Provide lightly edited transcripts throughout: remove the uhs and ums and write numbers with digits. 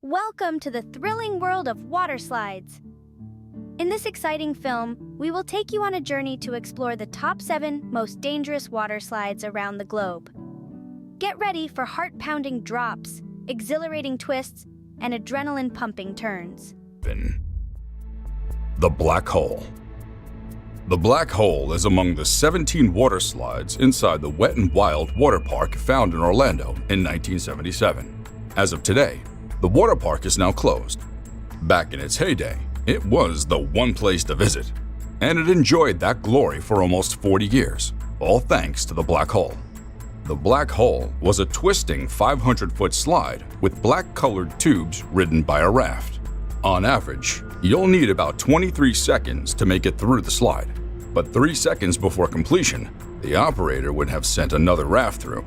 Welcome to the thrilling world of water slides. In this exciting film, we will take you on a journey to explore the top 7 most dangerous water slides around the globe. Get ready for heart-pounding drops, exhilarating twists, and adrenaline-pumping turns. The Black Hole. The Black Hole is among the 17 water slides inside the Wet n Wild water park found in Orlando in 1977. As of today, the water park is now closed. Back in its heyday, it was the one place to visit, and it enjoyed that glory for almost 40 years, all thanks to the Black Hole. The Black Hole was a twisting 500-foot slide with black-colored tubes ridden by a raft. On average, you'll need about 23 seconds to make it through the slide, but 3 seconds before completion, the operator would have sent another raft through.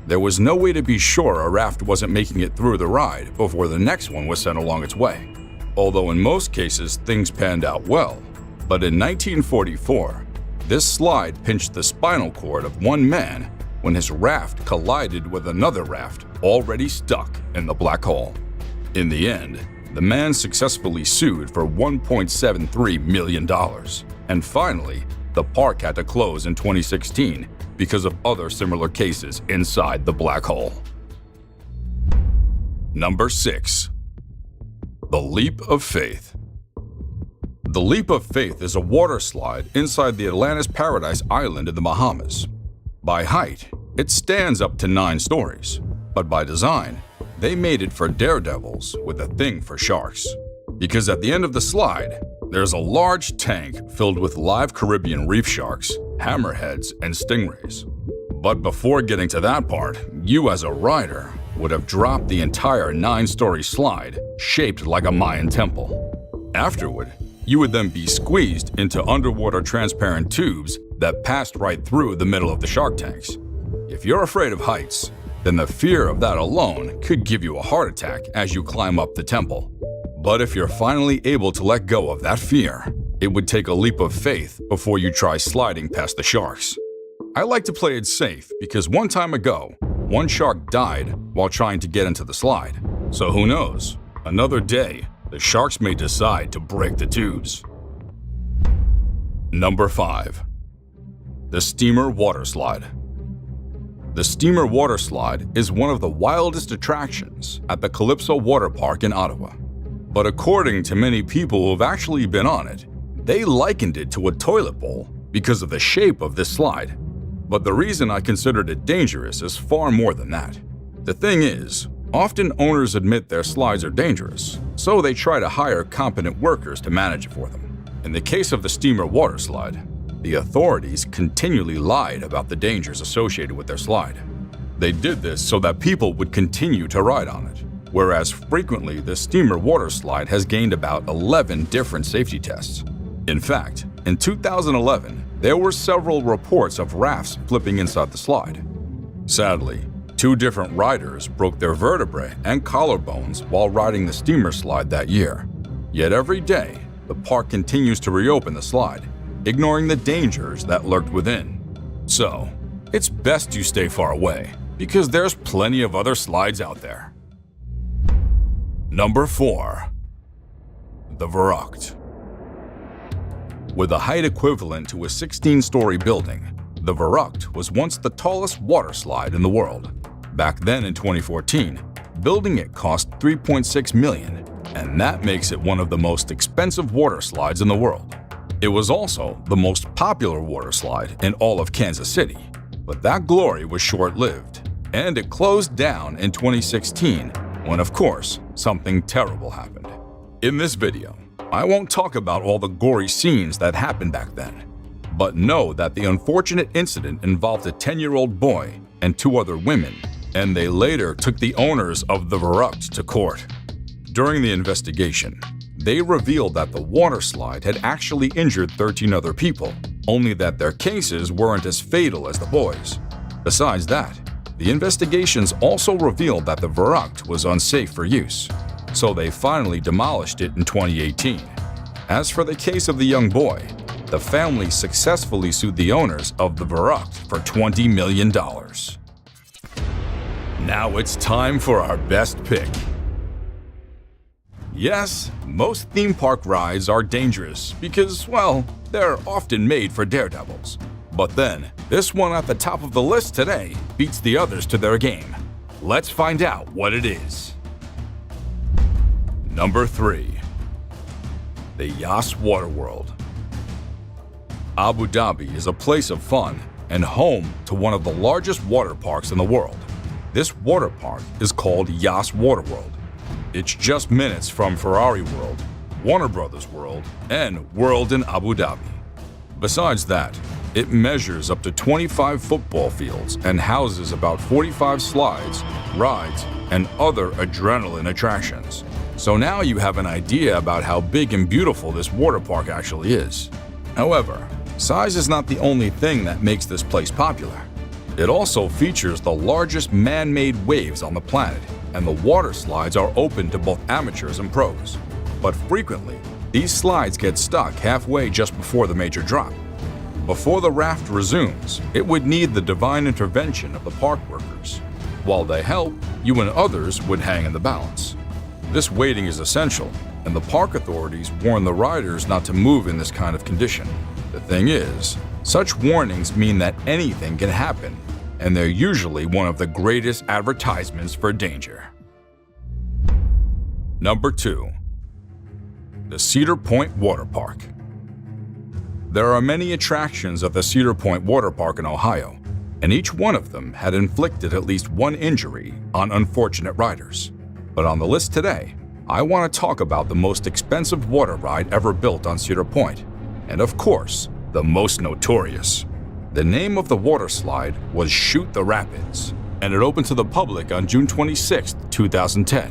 There was no way to be sure a raft wasn't making it through the ride before the next one was sent along its way. Although in most cases things panned out well, but in 1944, this slide pinched the spinal cord of one man when his raft collided with another raft already stuck in the Black Hole. In the end, the man successfully sued for $1.73 million, and finally, the park had to close in 2016 because of other similar cases inside the Black Hole. Number 6. The Leap of Faith. The Leap of Faith is a water slide inside the Atlantis Paradise Island in the Bahamas. By height, it stands up to 9 stories, but by design, they made it for daredevils with a thing for sharks. Because at the end of the slide, there's a large tank filled with live Caribbean reef sharks, hammerheads, and stingrays. But before getting to that part, you as a rider would have dropped the entire 9-story slide shaped like a Mayan temple. Afterward, you would then be squeezed into underwater transparent tubes that passed right through the middle of the shark tanks. If you're afraid of heights, then the fear of that alone could give you a heart attack as you climb up the temple. But if you're finally able to let go of that fear, it would take a leap of faith before you try sliding past the sharks. I like to play it safe because one time ago, one shark died while trying to get into the slide. So who knows? Another day, the sharks may decide to break the tubes. Number 5. The Steamer Water Slide. The Steamer Water Slide is one of the wildest attractions at the Calypso Water Park in Ottawa. But according to many people who have actually been on it, they likened it to a toilet bowl because of the shape of this slide. But the reason I considered it dangerous is far more than that. The thing is, often owners admit their slides are dangerous, so they try to hire competent workers to manage it for them. In the case of the Steamer Water Slide, the authorities continually lied about the dangers associated with their slide. They did this so that people would continue to ride on it, whereas frequently the Steamer Water Slide has gained about 11 different safety tests. In fact, in 2011, there were several reports of rafts flipping inside the slide. Sadly, 2 different riders broke their vertebrae and collarbones while riding the steamer slide that year. Yet every day, the park continues to reopen the slide, ignoring the dangers that lurked within. So, it's best you stay far away, because there's plenty of other slides out there. Number 4. The Viaduct. With a height equivalent to a 16-story building, the Viaduct was once the tallest water slide in the world. Back then in 2014, building it cost $3.6 million, and that makes it one of the most expensive water slides in the world. It was also the most popular water slide in all of Kansas City, but that glory was short-lived, and it closed down in 2016 when, of course, something terrible happened. In this video, I won't talk about all the gory scenes that happened back then, but know that the unfortunate incident involved a 10-year-old boy and 2 other women, and they later took the owners of the Viaduct to court. During the investigation, they revealed that the water slide had actually injured 13 other people, only that their cases weren't as fatal as the boys. Besides that, the investigations also revealed that the Viaduct was unsafe for use, so they finally demolished it in 2018. As for the case of the young boy, the family successfully sued the owners of the Viaduct for $20 million. Now it's time for our best pick. Yes, most theme park rides are dangerous because, well, they're often made for daredevils. But then, this one at the top of the list today beats the others to their game. Let's find out what it is. Number 3. The Yas Waterworld. Abu Dhabi is a place of fun and home to one of the largest water parks in the world. This water park is called Yas Waterworld. It's just minutes from Ferrari World, Warner Brothers World, and World in Abu Dhabi. Besides that, it measures up to 25 football fields and houses about 45 slides, rides, and other adrenaline attractions. So now you have an idea about how big and beautiful this water park actually is. However, size is not the only thing that makes this place popular. It also features the largest man-made waves on the planet, and the water slides are open to both amateurs and pros. But frequently, these slides get stuck halfway just before the major drop. Before the raft resumes, it would need the divine intervention of the park workers. While they help, you and others would hang in the balance. This waiting is essential, and the park authorities warn the riders not to move in this kind of condition. The thing is, such warnings mean that anything can happen, and they're usually one of the greatest advertisements for danger. Number 2. The Cedar Point Water Park. There are many attractions at the Cedar Point Water Park in Ohio, and each one of them had inflicted at least one injury on unfortunate riders. But on the list today, I want to talk about the most expensive water ride ever built on Cedar Point, and of course, the most notorious. The name of the water slide was Shoot the Rapids, and it opened to the public on June 26, 2010.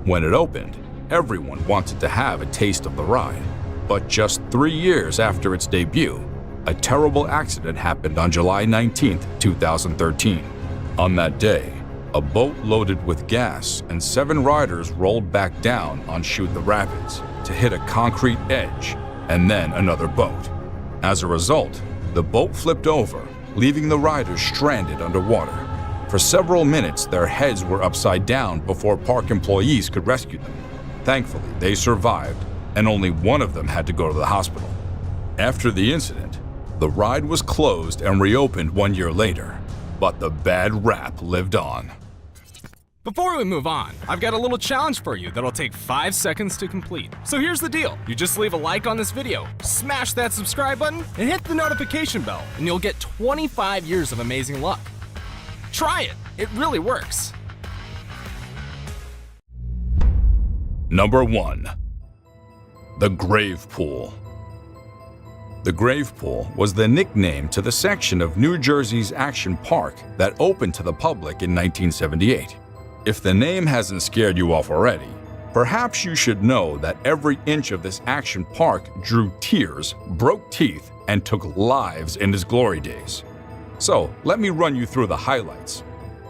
When it opened, everyone wanted to have a taste of the ride. But just 3 years after its debut, a terrible accident happened on July 19, 2013. On that day, a boat loaded with gas and 7 riders rolled back down on Shoot the Rapids to hit a concrete edge and then another boat. As a result, the boat flipped over, leaving the riders stranded underwater. For several minutes, their heads were upside down before park employees could rescue them. Thankfully, they survived, and only one of them had to go to the hospital. After the incident, the ride was closed and reopened 1 year later, but the bad rap lived on. Before we move on, I've got a little challenge for you that'll take 5 seconds to complete. So here's the deal. You just leave a like on this video, smash that subscribe button, and hit the notification bell, and you'll get 25 years of amazing luck. Try it. It really works. Number 1. The Grave Pool. The Grave Pool was the nickname to the section of New Jersey's Action Park that opened to the public in 1978. If the name hasn't scared you off already, perhaps you should know that every inch of this action park drew tears, broke teeth, and took lives in its glory days. So, let me run you through the highlights.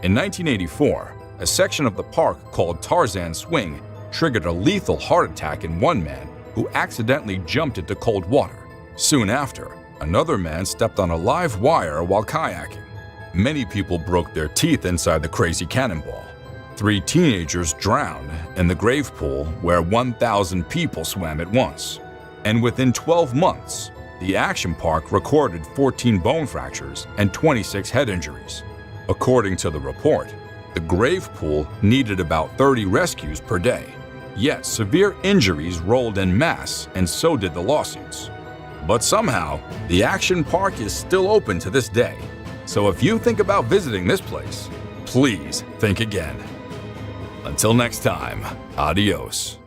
In 1984, a section of the park called Tarzan Swing triggered a lethal heart attack in one man who accidentally jumped into cold water. Soon after, another man stepped on a live wire while kayaking. Many people broke their teeth inside the crazy cannonball. 3 teenagers drowned in the grave pool where 1,000 people swam at once. And within 12 months, the action park recorded 14 bone fractures and 26 head injuries. According to the report, the grave pool needed about 30 rescues per day. Yet severe injuries rolled en masse, and so did the lawsuits. But somehow, the action park is still open to this day. So if you think about visiting this place, please think again. Until next time, adios.